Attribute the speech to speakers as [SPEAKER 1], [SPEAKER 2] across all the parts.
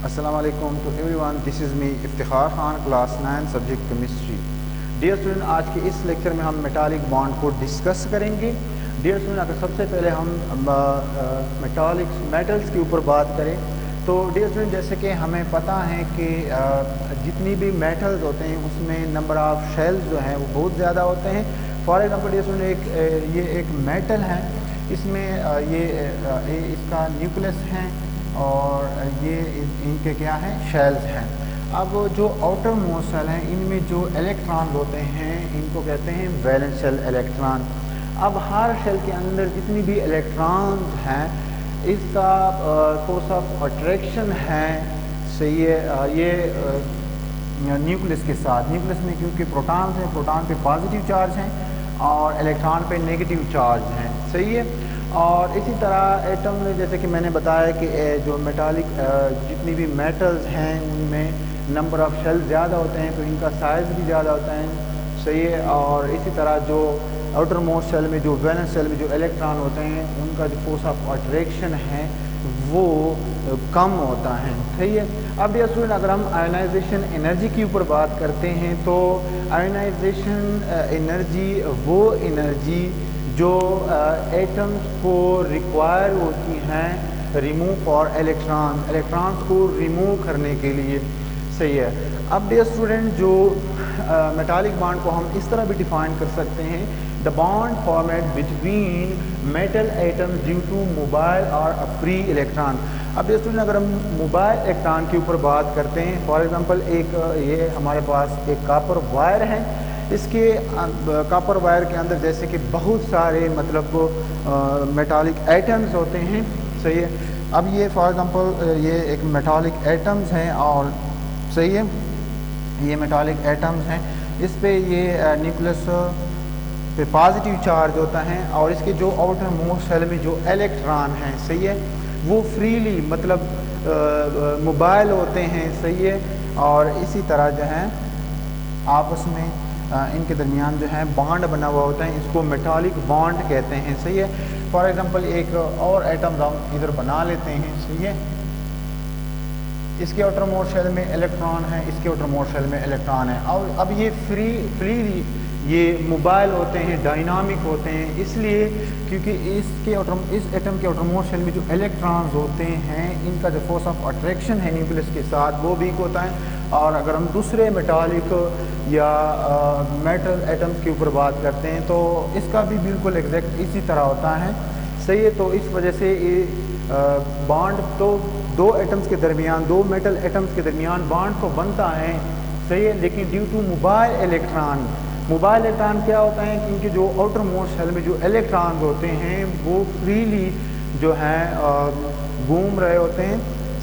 [SPEAKER 1] Assalamu alaikum to everyone. This is me Iftikhar Khan, class 9 subject chemistry. Dear student, आज के इस lecture में हम मेटालिक बॉन्ड को डिस्कस करेंगे. डियर स्टूडेंट, अगर सबसे पहले हम मेटल्स के ऊपर बात करें तो डियर स्टूडेंट, जैसे कि हमें पता है कि जितनी भी मेटल्स होते हैं उसमें नंबर ऑफ शेल्स जो हैं वो बहुत ज़्यादा होते हैं. फॉर एग्जांपल डियर स्टूडेंट, ये एक मेटल है, इसमें ये इसका न्यूक्लियस है और ये इनके क्या हैं, शेल्स हैं. अब जो आउटर मोस्ट शेल हैं इनमें जो इलेक्ट्रॉन होते हैं इनको कहते हैं वैलेंस शेल इलेक्ट्रॉन. अब हर शेल के अंदर जितनी भी इलेक्ट्रॉन हैं इसका सोर्स ऑफ अट्रैक्शन है, सही है, ये न्यूक्लियस के साथ. न्यूक्लियस में क्योंकि प्रोटॉन्स हैं, प्रोटॉन पे पॉजिटिव चार्ज हैं और इलेक्ट्रॉन पे नेगेटिव चार्ज हैं, सही है. और इसी तरह एटम में जैसे कि मैंने बताया कि जो मेटालिक जितनी भी मेटल्स हैं उनमें नंबर ऑफ शेल ज़्यादा होते हैं तो इनका साइज़ भी ज़्यादा होता है, सही है. और इसी तरह जो आउटर मोस्ट शेल में जो वैलेंस शेल में जो इलेक्ट्रॉन होते हैं उनका जो फोर्स ऑफ अट्रैक्शन है वो कम होता है, सही है. अब ये स्टूडेंट, अगर हम आयोनाइजेशन एनर्जी के ऊपर बात करते हैं तो आयोनाइजेशन एनर्जी वो एनर्जी जो एटम्स को रिक्वायर होती हैं रिमूव फॉर इलेक्ट्रॉन्स को रिमूव करने के लिए, सही है. अब डियर स्टूडेंट, जो मेटालिक बॉन्ड को हम इस तरह भी डिफाइन कर सकते हैं, the bond formed between metal atoms due to mobile और फ्री इलेक्ट्रॉन. अब डियर स्टूडेंट, अगर हम मोबाइल इलेक्ट्रॉन के ऊपर बात करते हैं, फॉर एग्जांपल एक ये हमारे पास एक कॉपर वायर है, इसके कॉपर वायर के अंदर जैसे कि बहुत सारे मतलब मेटालिक एटम्स होते हैं, सही है. अब ये फॉर एग्जांपल ये एक मेटालिक एटम्स हैं और सही है, ये मेटालिक एटम्स हैं, इस पे ये न्यूक्लियस पे पॉजिटिव चार्ज होता है और इसके जो आउटर मोस्ट शेल में जो इलेक्ट्रॉन हैं, सही है, वो फ्रीली मतलब मोबाइल होते हैं, सही है. और इसी तरह जो है आपस में इनके दरमियान जो है बॉन्ड बना हुआ होता है, इसको मेटालिक बॉन्ड कहते हैं, सही है. फॉर एग्जांपल एक और एटम हम इधर बना लेते हैं, सही है. इसके आउटर मोस्ट शेल में इलेक्ट्रॉन है, इसके आउटर मोस्ट शेल में इलेक्ट्रॉन है और अब ये फ्री ये मोबाइल होते हैं, डायनामिक होते हैं, इसलिए क्योंकि इस एटम के आउटर मोस्ट शेल में जो इलेक्ट्रॉन्स होते हैं इनका जो फोर्स ऑफ अट्रैक्शन है न्यूक्लियस के साथ वो वीक होता है. और अगर हम दूसरे मेटालिक या मेटल एटम्स के ऊपर बात करते हैं तो इसका भी बिल्कुल एग्जैक्ट इसी तरह होता है, सही है. तो इस वजह से ये बॉन्ड तो दो एटम्स के दरमियान, दो मेटल एटम्स के दरमियान बॉन्ड तो बनता है, सही है, लेकिन ड्यू टू मोबाइल इलेक्ट्रॉन क्या होता है, क्योंकि जो आउटर मोस्ट शेल में जो इलेक्ट्रॉन होते हैं वो फ्रीली जो है घूम रहे होते हैं,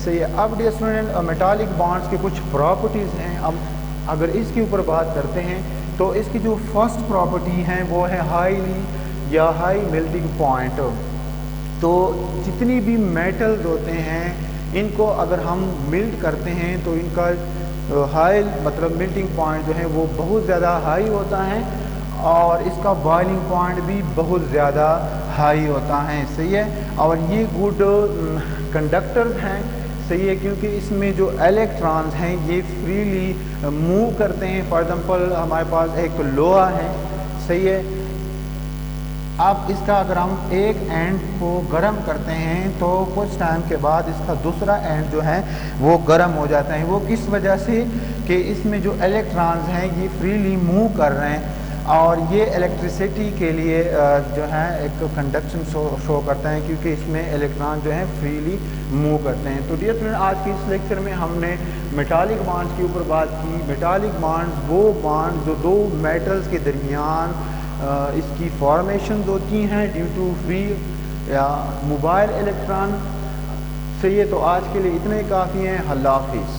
[SPEAKER 1] सही है. अब डियर स्टूडेंट, मेटालिक बॉन्ड्स के कुछ प्रॉपर्टीज़ हैं. अब अगर इसके ऊपर बात करते हैं तो इसकी जो फर्स्ट प्रॉपर्टी है वो है हाई मेल्टिंग पॉइंट. तो जितनी भी मेटल्स होते हैं इनको अगर हम मेल्ट करते हैं तो इनका हाई मतलब मेल्टिंग पॉइंट जो है वो बहुत ज़्यादा हाई होता है और इसका बॉइलिंग पॉइंट भी बहुत ज़्यादा हाई होता है, सही है. और ये गुड कंडक्टर्स हैं, सही है, क्योंकि इसमें जो इलेक्ट्रॉन्स हैं ये फ्रीली मूव करते हैं. फॉर एग्जांपल हमारे पास एक लोहा है, सही है. अब इसका अगर हम एक एंड को गर्म करते हैं तो कुछ टाइम के बाद इसका दूसरा एंड जो है वो गर्म हो जाता है. वो किस वजह से कि इसमें जो इलेक्ट्रॉन्स हैं ये फ्रीली मूव कर रहे हैं और ये इलेक्ट्रिसिटी के लिए जो है एक कंडक्शन शो करता है, क्योंकि इसमें इलेक्ट्रॉन जो है फ्रीली मूव करते हैं. तो डियर स्टूडेंट, आज के इस लेक्चर में हमने मेटालिक बॉन्ड्स के ऊपर बात की. मेटालिक बॉन्ड्स वो बॉन्ड जो दो मेटल्स के दरमियान इसकी फॉर्मेशन होती हैं ड्यू टू फ्री या मोबाइल इलेक्ट्रॉन, सही है. तो आज के लिए इतने काफ़ी हैं. अल्लाह हाफिज़.